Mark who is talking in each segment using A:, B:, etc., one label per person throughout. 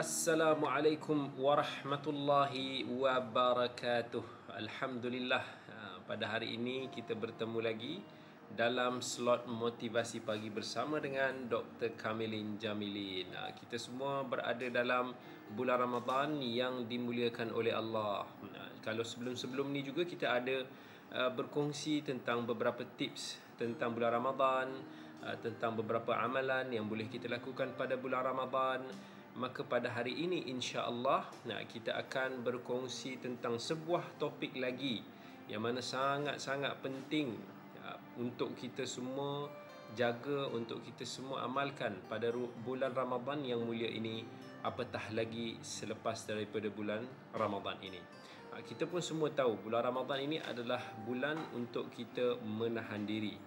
A: Assalamualaikum warahmatullahi wabarakatuh. Alhamdulillah, pada hari ini kita bertemu lagi dalam slot motivasi pagi bersama dengan Dr. Kamilin Jamilin. Kita semua berada dalam bulan Ramadan yang dimuliakan oleh Allah. Kalau sebelum-sebelum ni juga kita ada berkongsi tentang beberapa tips tentang bulan Ramadan, tentang beberapa amalan yang boleh kita lakukan pada bulan Ramadan. Maka pada hari ini insya-Allah kita akan berkongsi tentang sebuah topik lagi yang mana sangat-sangat penting untuk kita semua jaga, untuk kita semua amalkan pada bulan Ramadan yang mulia ini, apatah lagi selepas daripada bulan Ramadan ini. Kita pun semua tahu bulan Ramadan ini adalah bulan untuk kita menahan diri.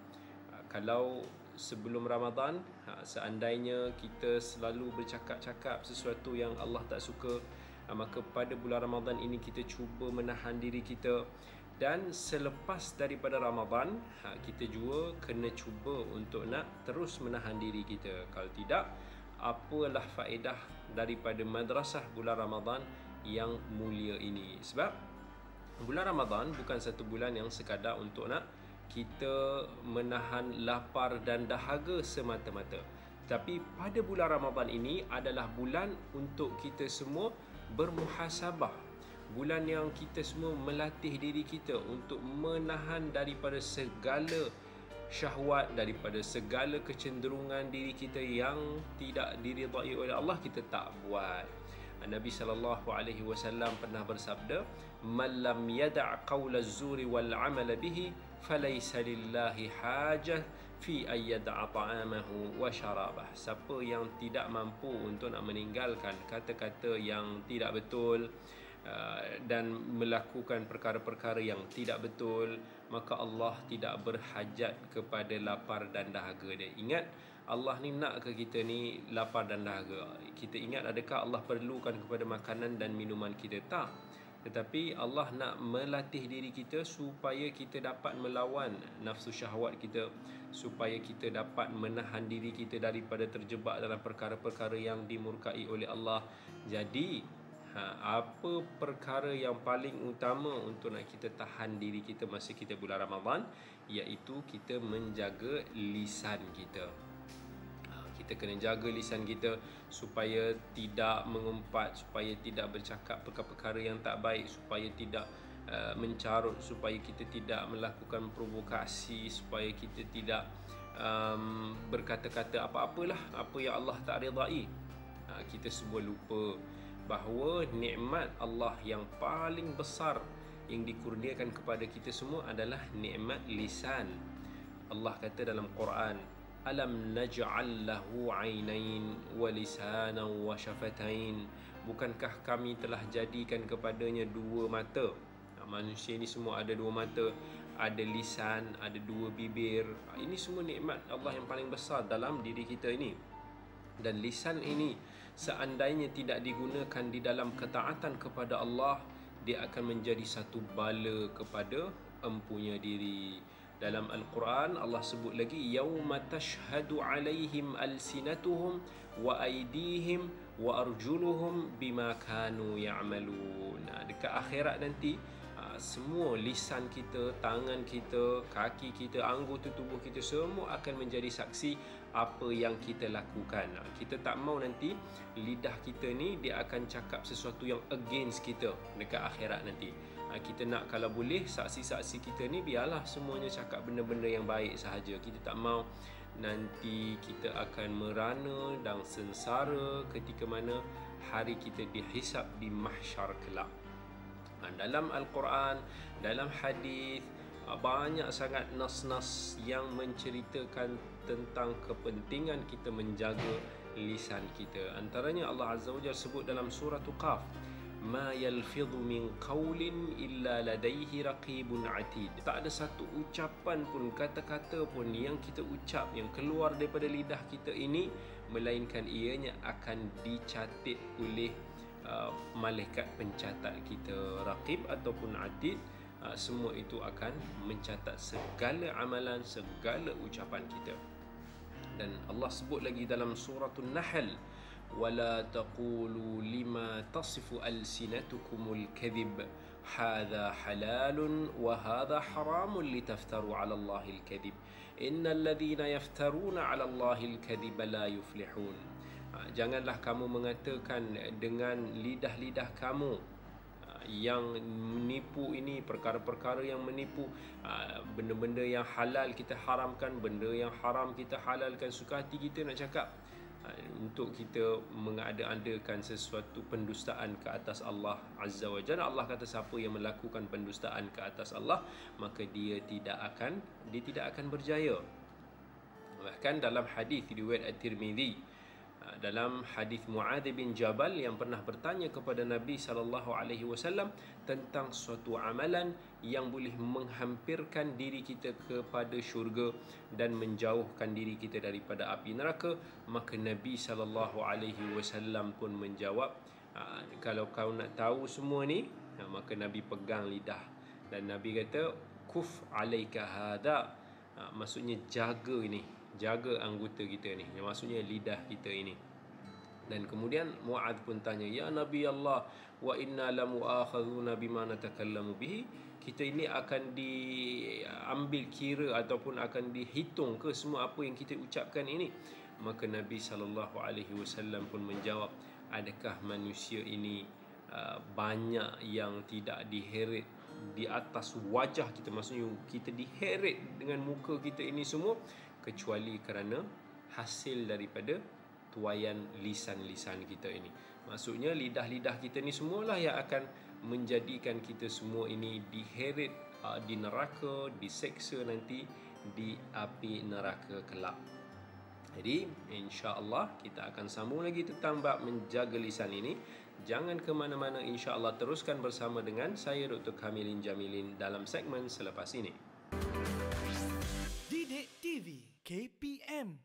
A: Kalau sebelum Ramadan, seandainya kita selalu bercakap-cakap sesuatu yang Allah tak suka, maka pada bulan Ramadan ini kita cuba menahan diri kita. Dan selepas daripada Ramadan, kita juga kena cuba untuk nak terus menahan diri kita. Kalau tidak, apalah faedah daripada madrasah bulan Ramadan yang mulia ini? Sebab bulan Ramadan bukan satu bulan yang sekadar untuk nak kita menahan lapar dan dahaga semata-mata. Tapi pada bulan Ramadan ini adalah bulan untuk kita semua bermuhasabah. Bulan yang kita semua melatih diri kita untuk menahan daripada segala syahwat, daripada segala kecenderungan diri kita yang tidak diridai oleh Allah, kita tak buat. Nabi SAW pernah bersabda, "Man lam yada' qawla az-zuri wal 'amala bihi, falaysa lillahi hajah fi ay yada'a ta'amahu wa syarabah." Siapa yang tidak mampu untuk nak meninggalkan kata-kata yang tidak betul dan melakukan perkara-perkara yang tidak betul, maka Allah tidak berhajat kepada lapar dan dahaga dia. Ingat, Allah ni nak ke kita ni lapar dan dahaga? Kita ingat, adakah Allah perlukan kepada makanan dan minuman kita? Tak. Tetapi Allah nak melatih diri kita supaya kita dapat melawan nafsu syahwat kita, supaya kita dapat menahan diri kita daripada terjebak dalam perkara-perkara yang dimurkai oleh Allah. Jadi apa perkara yang paling utama untuk nak kita tahan diri kita masa kita bulan Ramadan? Iaitu kita menjaga lisan kita. Kita kena jaga lisan kita supaya tidak mengumpat, supaya tidak bercakap perkara-perkara yang tak baik, supaya tidak mencarut, supaya kita tidak melakukan provokasi, supaya kita tidak berkata-kata apa-apalah apa yang Allah tak redai. Kita semua lupa bahawa nikmat Allah yang paling besar yang dikurniakan kepada kita semua adalah nikmat lisan. Allah kata dalam Quran, "Alam naj'al lahu 'ainain wa lisanan wa syafatain." Bukankah kami telah jadikan kepadanya dua mata? Manusia ni semua ada dua mata, ada lisan, ada dua bibir. Ini semua nikmat Allah yang paling besar dalam diri kita ini. Dan lisan ini seandainya tidak digunakan di dalam ketaatan kepada Allah, dia akan menjadi satu bala kepada empunya diri. Dalam Al-Quran Allah sebut lagi, yauma tashhadu alaihim alsinatuhum wa aydihim wa arjuluhum bima kanu ya'malun. Dekat akhirat nanti semua lisan kita, tangan kita, kaki kita, anggota tubuh kita semua akan menjadi saksi apa yang kita lakukan. Kita tak mau nanti lidah kita ni dia akan cakap sesuatu yang against kita dekat akhirat nanti. Kita nak kalau boleh saksi-saksi kita ni biarlah semuanya cakap benda-benda yang baik sahaja. Kita tak mau nanti kita akan merana dan sengsara ketika mana hari kita dihisap di mahsyar kelak. Dalam Al-Quran, dalam hadis, banyak sangat nas-nas yang menceritakan tentang kepentingan kita menjaga lisan kita. Antaranya Allah Azza wa Jalla sebut dalam surah Qaf, "Ma yalfidhu min qawlin illa ladaihi raqibun atid." Tak ada satu ucapan pun, kata-kata pun yang kita ucap, yang keluar daripada lidah kita ini, melainkan ianya akan dicatat oleh malaikat pencatat kita, raqib ataupun atid. Semua itu akan mencatat segala amalan, segala ucapan kita. Dan Allah sebut lagi dalam surah An-Nahl, ولا تقولوا لما تصف ألسنتكم الكذب هذا حلال وهذا حرام لتفتروا على الله الكذب إن الذين يفترون على الله الكذب لا يفلحون. Janganlah kamu mengatakan dengan lidah-lidah kamu yang menipu ini, perkara-perkara yang menipu, benda-benda yang halal kita haramkan, benda yang haram kita halalkan. Suka hati kita nak cakap untuk kita mengada-adakan sesuatu pendustaan ke atas Allah Azza wa Jalla. Allah kata siapa yang melakukan pendustaan ke atas Allah, maka dia tidak akan berjaya. Bahkan dalam hadis riwayat At-Tirmizi, dalam hadis Muadz bin Jabal yang pernah bertanya kepada Nabi SAW tentang suatu amalan yang boleh menghampirkan diri kita kepada syurga dan menjauhkan diri kita daripada api neraka, maka Nabi SAW pun menjawab, kalau kau nak tahu semua ni, maka Nabi pegang lidah dan Nabi kata, kuf alaika hada, maksudnya jaga ini, jaga anggota kita ni, yang maksudnya lidah kita ini. Dan kemudian Muadz pun tanya, ya Nabi Allah, wa inna lamu'akhadhuna bima natakallamu bihi, kita ini akan diambil kira ataupun akan dihitung ke semua apa yang kita ucapkan ini? Maka Nabi SAW pun menjawab, adakah manusia ini banyak yang tidak diheret di atas wajah kita, maksudnya kita diheret dengan muka kita ini semua, kecuali kerana hasil daripada tuaian lisan-lisan kita ini. Maksudnya lidah-lidah kita ni semualah yang akan menjadikan kita semua ini diheret di neraka, diseksa nanti di api neraka kelak. Jadi insya-Allah kita akan sambung lagi tentang bab menjaga lisan ini. Jangan ke mana-mana, insya-Allah teruskan bersama dengan saya Dr. Kamilin Jamilin dalam segmen selepas ini.
B: Didik TV KPM.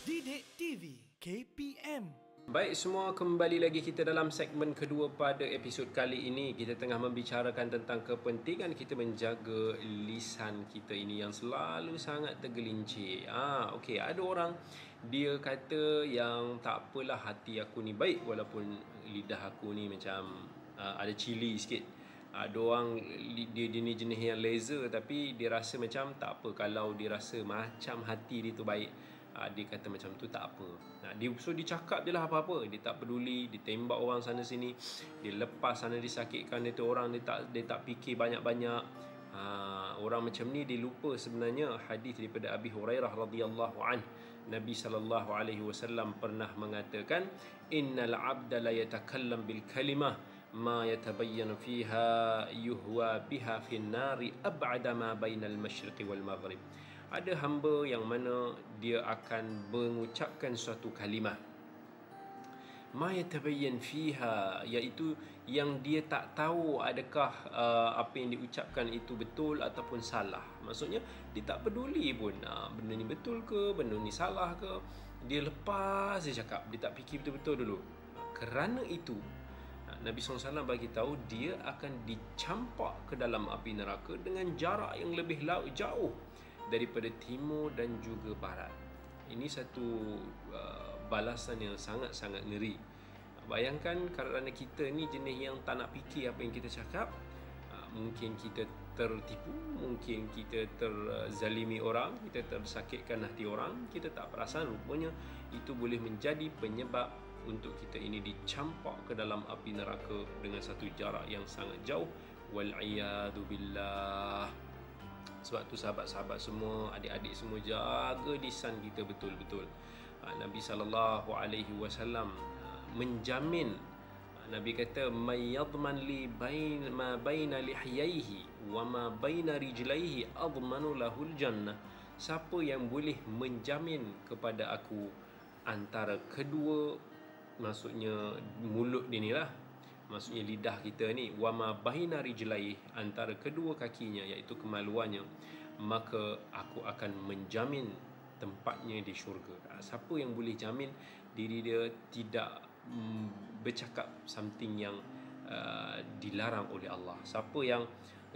B: Didik TV KPM.
A: Baik semua, kembali lagi kita dalam segmen kedua pada episod kali ini. Kita tengah membicarakan tentang kepentingan kita menjaga lisan kita ini yang selalu sangat tergelincir. Okey, ada orang dia kata yang tak apalah, hati aku ni baik walaupun lidah aku ni macam ada cili sikit. Ada orang dia ni jenis yang laser, tapi dia rasa macam tak apa kalau dia rasa macam hati dia tu baik. Dia kata macam tu tak apa. So dia cakap je lah apa-apa, dia tak peduli, dia tembak orang sana sini, dia lepas sana disakitkan dia tu orang, dia tak fikir banyak-banyak. Orang macam ni dia lupa sebenarnya hadis daripada Abi Hurairah radhiyallahu anh. Nabi SAW pernah mengatakan, innal abda la yatakallam bil kalimah ma yatabayyanu fiha yuhwa biha fin nari ab'ada ma bainal masyriqi wal maghrib. Ada hamba yang mana dia akan mengucapkan suatu kalimah ma yatabayyan fiha, iaitu yang dia tak tahu adakah apa yang diucapkan itu betul ataupun salah. Maksudnya dia tak peduli pun benda ni betul ke, benda ni salah ke, dia lepas dia cakap, dia tak fikir betul-betul dulu. Kerana itu Nabi SAW bagi tahu dia akan dicampak ke dalam api neraka dengan jarak yang lebih jauh daripada timur dan juga barat. Ini satu balasan yang sangat-sangat ngeri. Bayangkan kerana kita ni jenis yang tak nak fikir apa yang kita cakap, mungkin kita tertipu, mungkin kita terzalimi orang, kita tersakitkan hati orang, kita tak perasan, rupanya itu boleh menjadi penyebab untuk kita ini dicampak ke dalam api neraka dengan satu jarak yang sangat jauh. Wal'iyadu billah. Sebab tu sahabat-sahabat semua, adik-adik semua, jaga lisan kita betul-betul. Nabi SAW menjamin, Nabi kata, may yadman li ma baina lihyaihi wa ma baina rijlaihi admanu lahul jannah. Siapa yang boleh menjamin kepada aku antara kedua, maksudnya mulut dia ni lah, maksudnya lidah kita ni, wa ma baina rijlaihi, antara kedua kakinya, iaitu kemaluannya, maka aku akan menjamin tempatnya di syurga. Siapa yang boleh jamin diri dia tidak bercakap something yang dilarang oleh Allah? Siapa yang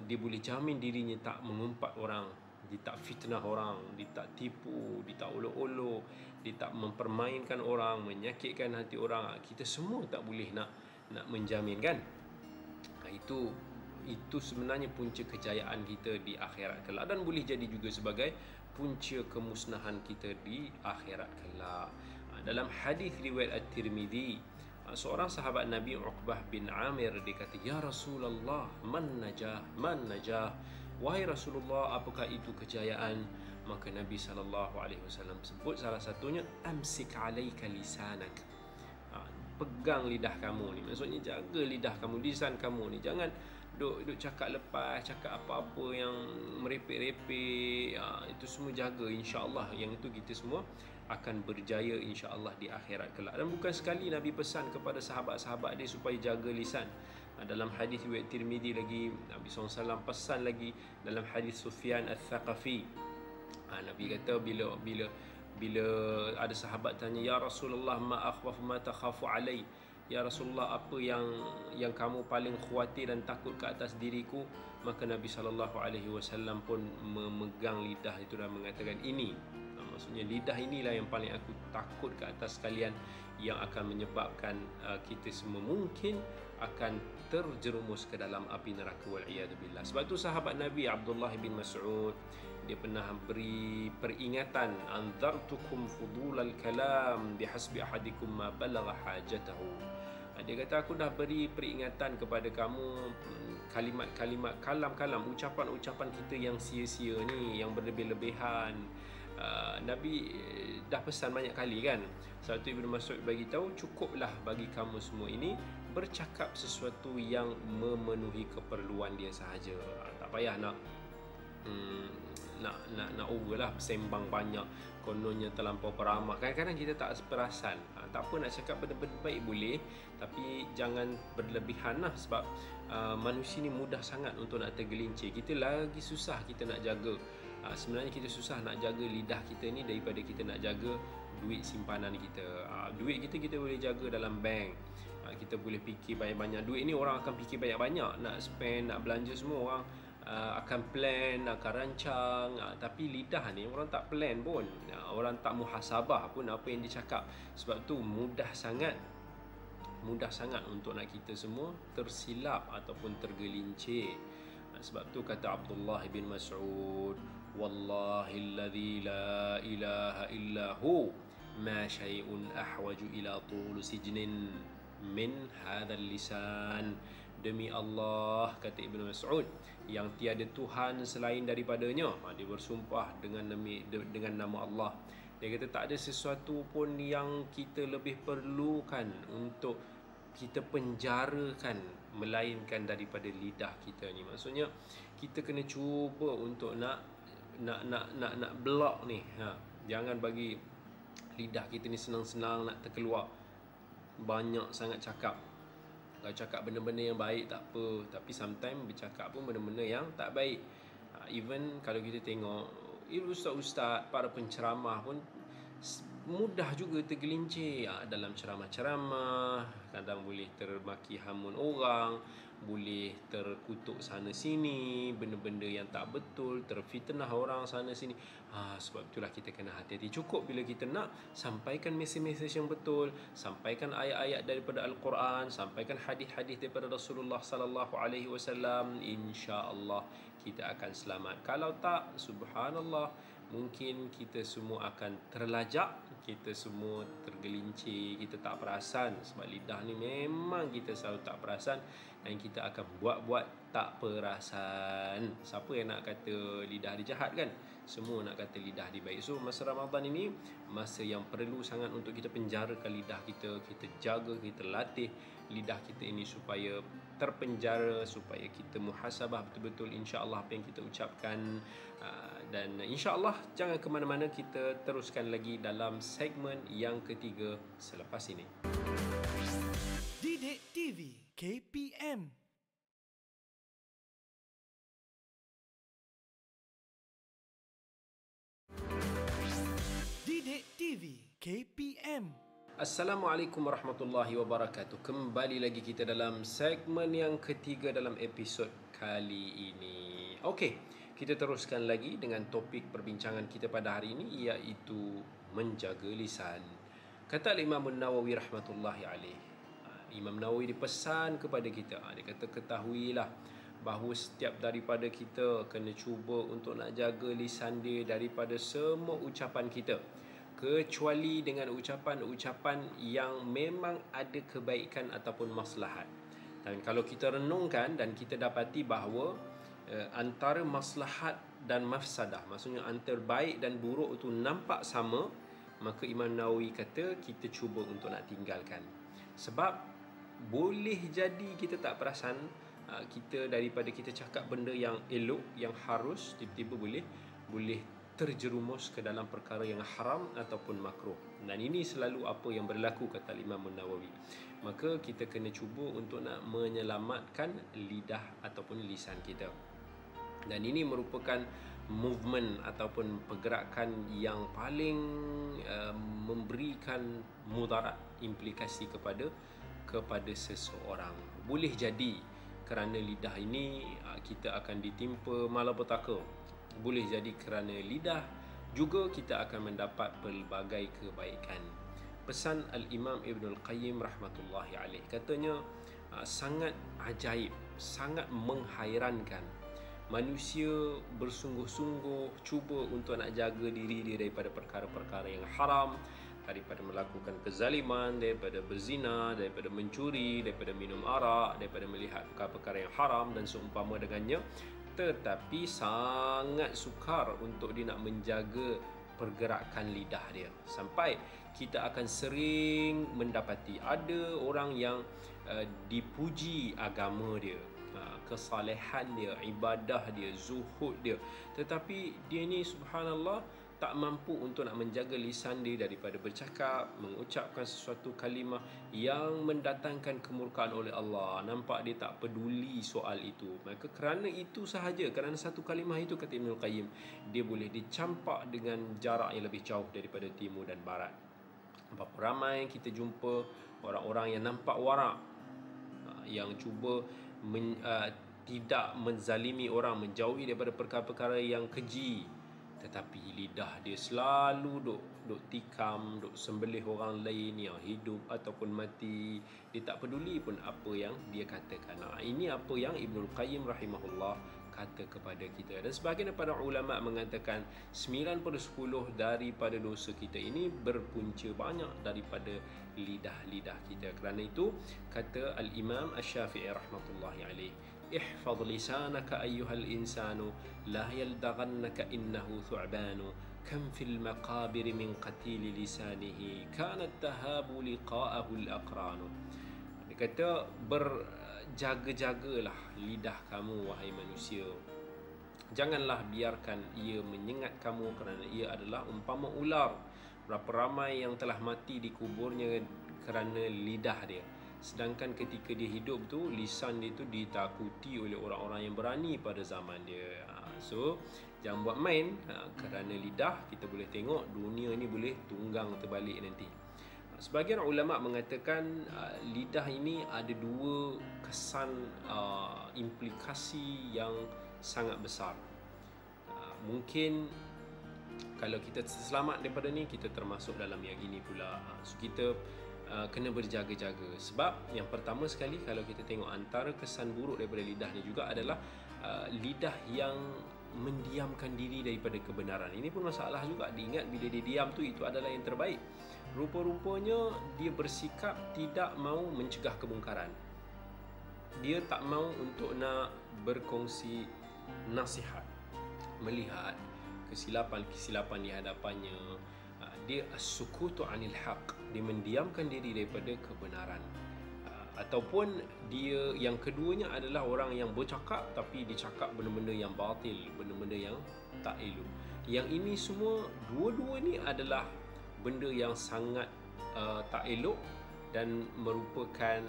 A: dia boleh jamin dirinya tak mengumpat orang, dia tak fitnah orang, dia tak tipu, dia tak olok-olok, dia tak mempermainkan orang, menyakitkan hati orang. Kita semua tak boleh nak menjamin kan. Itu sebenarnya punca kejayaan kita di akhirat kelak, dan boleh jadi juga sebagai punca kemusnahan kita di akhirat kelak. Dalam hadis riwayat At-Tirmidzi, seorang sahabat Nabi, Uqbah bin Amir, dia kata, "Ya Rasulullah, man najah? Wahai Rasulullah, apakah itu kejayaan?" Maka Nabi SAW sebut salah satunya, "Amsik alaika lisanak." Pegang lidah kamu ni, maksudnya jaga lidah kamu, lisan kamu ni. Jangan duk cakap lepas, cakap apa-apa yang merepek-repek. Itu semua jaga, insya-Allah. Yang itu kita semua akan berjaya insya-Allah di akhirat kelak. Dan bukan sekali Nabi pesan kepada sahabat-sahabat dia supaya jaga lisan. Dalam hadis riwayat Tirmidzi lagi, Nabi SAW pesan lagi dalam hadis Sufyan Al-Thaqafi. Nabi kata, bila ada sahabat tanya, "Ya Rasulullah, ma akhwaf ma takhafu alai?" Ya Rasulullah, apa yang kamu paling khawatir dan takut ke atas diriku? Maka Nabi SAW pun memegang lidah itu dan mengatakan, ini, maksudnya lidah inilah yang paling aku takut ke atas kalian, yang akan menyebabkan kita semua mungkin akan terjerumus ke dalam api neraka, wal'iyadzubillah. Sebab tu sahabat Nabi Abdullah bin Mas'ud, dia pernah beri peringatan, "Anzartukum fudulal kalam bihasbi ahadikum ma balagha hajatahu." Dia kata, aku dah beri peringatan kepada kamu, kalimat-kalimat, kalam-kalam, ucapan-ucapan kita yang sia-sia ni, yang berlebih-lebihan. Nabi dah pesan banyak kali kan. Satu Ibnu Mas'ud bagi tahu, cukuplah bagi kamu semua ini bercakap sesuatu yang memenuhi keperluan dia sahaja. Tak payah nak over lah, sembang banyak, kononnya terlampau peramah. Kadang-kadang kita tak perasan. Tak apa, nak cakap benda-benda baik boleh, tapi jangan berlebihan lah. Sebab manusia ni mudah sangat untuk nak tergelincir. Kita lagi susah kita nak jaga. Sebenarnya kita susah nak jaga lidah kita ni daripada kita nak jaga duit simpanan kita. Duit kita boleh jaga dalam bank. Kita boleh fikir banyak-banyak. Duit ni orang akan fikir banyak-banyak, nak spend, nak belanja, semua orang akan plan, akan rancang. Tapi lidah ni orang tak plan pun, orang tak muhasabah pun apa yang dicakap. Sebab tu mudah sangat untuk nak kita semua tersilap ataupun tergelincir. Sebab tu kata Abdullah bin Mas'ud, "Wallahilladzi la ilaha illahu ma syai'un ahwaju ila tul sijnin min hadzal lisan." Demi Allah, kata Ibnu Mas'ud, yang tiada Tuhan selain daripadanya. Dia bersumpah dengan nama Allah. Dia kata tak ada sesuatu pun yang kita lebih perlukan untuk kita penjarakan melainkan daripada lidah kita ni. Maksudnya kita kena cuba untuk nak block ni. Jangan bagi lidah kita ni senang-senang nak terkeluar. Banyak sangat cakap. Kalau cakap benda-benda yang baik tak apa, tapi sometimes bercakap pun benda-benda yang tak baik. Even kalau kita tengok ustaz-ustaz, para penceramah pun mudah juga tergelincir dalam ceramah-ceramah. Kadang boleh termaki hamun orang, boleh terkutuk sana sini, benda-benda yang tak betul, terfitnah orang sana sini. Sebab itulah kita kena hati-hati. Cukup bila kita nak sampaikan mesej-mesej yang betul, sampaikan ayat-ayat daripada Al-Quran, sampaikan hadis-hadis daripada Rasulullah sallallahu alaihi wasallam, insya-Allah kita akan selamat. Kalau tak, subhanallah, mungkin kita semua akan terlajak, kita semua tergelincir, kita tak perasan. Sebab lidah ni memang kita selalu tak perasan, dan kita akan buat-buat tak perasan. Siapa yang nak kata lidah dia jahat kan? Semua nak kata lidah dia baik. So masa Ramadan ini, masa yang perlu sangat untuk kita penjarakan lidah kita. Kita jaga, kita latih lidah kita ini supaya terpenjara, supaya kita muhasabah betul-betul insya-Allah apa yang kita ucapkan. Dan insya-Allah jangan ke mana-mana, kita teruskan lagi dalam segmen yang ketiga selepas ini.
B: Didik TV KPM. Didik TV KPM.
A: Assalamualaikum warahmatullahi wabarakatuh. Kembali lagi kita dalam segmen yang ketiga dalam episod kali ini. Okey, kita teruskan lagi dengan topik perbincangan kita pada hari ini, iaitu menjaga lisan. Kata Imam Nawawi rahmatullahi alaih, Imam Nawawi dipesan kepada kita, dia kata ketahuilah bahawa setiap daripada kita kena cuba untuk nak jaga lisan dia daripada semua ucapan kita, kecuali dengan ucapan-ucapan yang memang ada kebaikan ataupun maslahat. Dan kalau kita renungkan dan kita dapati bahawa antara maslahat dan mafsadah, maksudnya antara baik dan buruk itu nampak sama, maka Imam Nawawi kata kita cuba untuk nak tinggalkan. Sebab boleh jadi kita tak perasan, kita daripada kita cakap benda yang elok, yang harus, tiba-tiba boleh terjerumus ke dalam perkara yang haram ataupun makruh. Dan ini selalu apa yang berlaku, kata Imam Nawawi. Maka kita kena cuba untuk nak menyelamatkan lidah ataupun lisan kita. Dan ini merupakan movement ataupun pergerakan yang paling memberikan mudarat, implikasi kepada seseorang. Boleh jadi kerana lidah ini kita akan ditimpa malapetaka. Boleh jadi kerana lidah juga kita akan mendapat pelbagai kebaikan. Pesan Al-Imam Ibn Al-Qayyim rahmatullahi alaih, katanya sangat ajaib, sangat menghairankan. Manusia bersungguh-sungguh cuba untuk nak jaga diri dia daripada perkara-perkara yang haram, daripada melakukan kezaliman, daripada berzina, daripada mencuri, daripada minum arak, daripada melihat perkara-perkara yang haram dan seumpama dengannya. Tetapi sangat sukar untuk dia nak menjaga pergerakan lidah dia. Sampai kita akan sering mendapati ada orang yang dipuji agama dia, kesalehan dia, ibadah dia, zuhud dia, tetapi dia ni subhanallah tak mampu untuk nak menjaga lisan dia daripada bercakap, mengucapkan sesuatu kalimah yang mendatangkan kemurkaan oleh Allah. Nampak dia tak peduli soal itu. Maka kerana itu sahaja, kerana satu kalimah itu, kata Ibn Al-Qayyim, dia boleh dicampak dengan jarak yang lebih jauh daripada timur dan barat. Berapa ramai kita jumpa orang-orang yang nampak warak, yang cuba tidak menzalimi orang, menjauhi daripada perkara-perkara yang keji, tetapi lidah dia selalu duk tikam, duk sembelih orang lain yang hidup ataupun mati. Dia tak peduli pun apa yang dia katakan. Ini apa yang Ibnul Qayyim rahimahullah kata kepada kita. Dan sebahagian daripada ulama mengatakan 9/10 daripada dosa kita ini berpunca banyak daripada lidah-lidah kita. Kerana itu kata Al-Imam Asy-Syafi'i rahmatullahi alaih, ihfaz lisanaka ayyuhal insanu la yaldaghannaka innahu thu'banu kam fil maqabir min qatil lisanihi kanat tahabu liqa'ahu al-aqranu. Dia kata berjaga-jagalah lidah kamu wahai manusia. Janganlah biarkan ia menyengat kamu, kerana ia adalah umpama ular. Berapa ramai yang telah mati di kuburnya kerana lidah dia. Sedangkan ketika dia hidup tu, lisan dia tu ditakuti oleh orang-orang yang berani pada zaman dia. So, jangan buat main. Kerana lidah, kita boleh tengok dunia ni boleh tunggang terbalik nanti. Sebahagian ulama mengatakan lidah ini ada dua kesan implikasi yang sangat besar. Mungkin kalau kita selamat daripada ni, kita termasuk dalam yang ini pula. So, kita kena berjaga-jaga. Sebab yang pertama sekali, kalau kita tengok antara kesan buruk daripada lidah ni juga adalah lidah yang mendiamkan diri daripada kebenaran. Ini pun masalah juga. Diingat bila dia diam tu, itu adalah yang terbaik. Rupa-rupanya dia bersikap tidak mahu mencegah kemungkaran. Dia tak mahu untuk nak berkongsi nasihat, melihat kesilapan-kesilapan di hadapannya. Dia as-sukutu anil haq, dia mendiamkan diri daripada kebenaran. Ataupun dia yang keduanya adalah orang yang bercakap tapi dia cakap benda-benda yang batil, benda-benda yang tak elok. Yang ini semua, dua-dua ni adalah benda yang sangat tak elok dan merupakan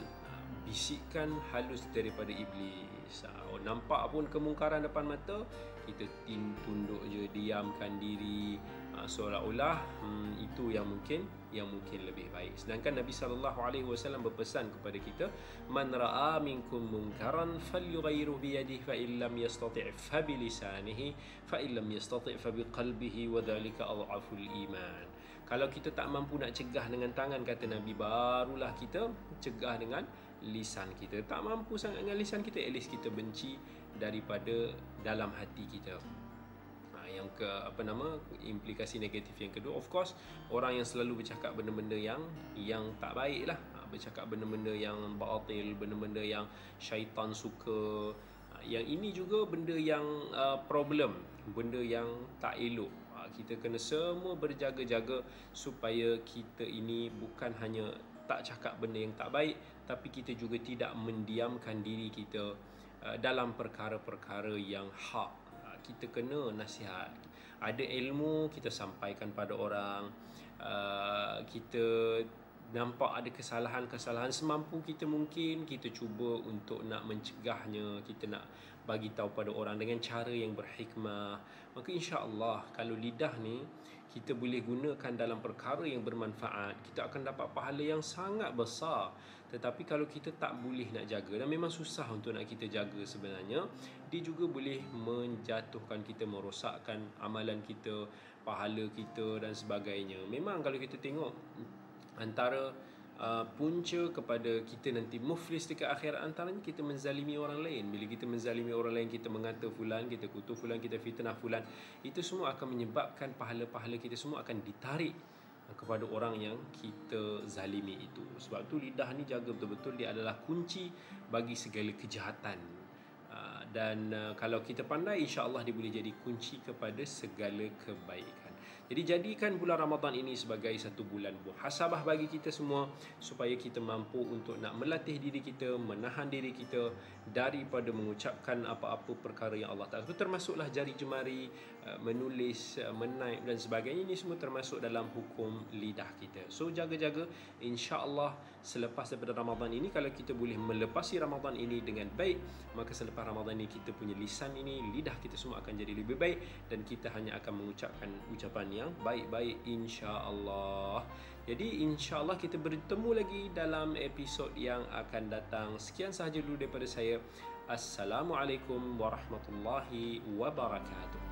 A: bisikan halus daripada iblis. risau. Nampak pun kemungkaran depan mata, kita tunduk je, diamkan diri, seolah-olah itu yang mungkin lebih baik. Sedangkan Nabi SAW berpesan kepada kita, man ra'a minkum munkaran falyughayyiru bi yadihi fa in lam yastati' fa bi lisanihi fa in lam yastati' fa bi qalbihi wa dhalika adhaful iman. Kalau kita tak mampu nak cegah dengan tangan, kata Nabi, barulah kita cegah dengan lisan kita. Tak mampu sangat dengan lisan kita, at least kita benci daripada dalam hati kita. Yang implikasi negatif yang kedua, of course, orang yang selalu bercakap benda-benda yang tak baik lah, bercakap benda-benda yang batil, benda-benda yang syaitan suka. Yang ini juga benda yang problem, benda yang tak elok. Kita kena semua berjaga-jaga supaya kita ini bukan hanya tak cakap benda yang tak baik, tapi kita juga tidak mendiamkan diri kita dalam perkara-perkara yang hak. Kita kena nasihat. Ada ilmu, kita sampaikan pada orang. Kita nampak ada kesalahan-kesalahan, semampu kita mungkin kita cuba untuk nak mencegahnya, kita nak bagi tahu pada orang dengan cara yang berhikmah. Maka insya-Allah kalau lidah ni kita boleh gunakan dalam perkara yang bermanfaat, kita akan dapat pahala yang sangat besar. Tetapi kalau kita tak boleh nak jaga, dan memang susah untuk nak kita jaga sebenarnya, dia juga boleh menjatuhkan kita, merosakkan amalan kita, pahala kita dan sebagainya. Memang kalau kita tengok antara punca kepada kita nanti muflis dekat akhirat, antaranya kita menzalimi orang lain. Bila kita menzalimi orang lain, kita mengata fulan, kita kutuk fulan, kita fitnah fulan, itu semua akan menyebabkan pahala-pahala kita semua akan ditarik kepada orang yang kita zalimi itu. Sebab tu lidah ni jaga betul-betul, dia adalah kunci bagi segala kejahatan. Dan kalau kita pandai, insya-Allah dia boleh jadi kunci kepada segala kebaikan. Jadi jadikan bulan Ramadan ini sebagai satu bulan muhasabah bagi kita semua, supaya kita mampu untuk nak melatih diri kita, menahan diri kita daripada mengucapkan apa-apa perkara yang Allah Ta'ala. Itu termasuklah jari jemari, menulis, menaip dan sebagainya. Ini semua termasuk dalam hukum lidah kita. So jaga-jaga, insya-Allah selepas daripada Ramadan ini, kalau kita boleh melepasi Ramadan ini dengan baik, maka selepas Ramadan ini kita punya lisan ini, lidah kita semua akan jadi lebih baik, dan kita hanya akan mengucapkan ucapan yang baik-baik, insya-Allah. Jadi insya-Allah kita bertemu lagi dalam episod yang akan datang. Sekian sahaja dulu daripada saya. Assalamualaikum warahmatullahi wabarakatuh.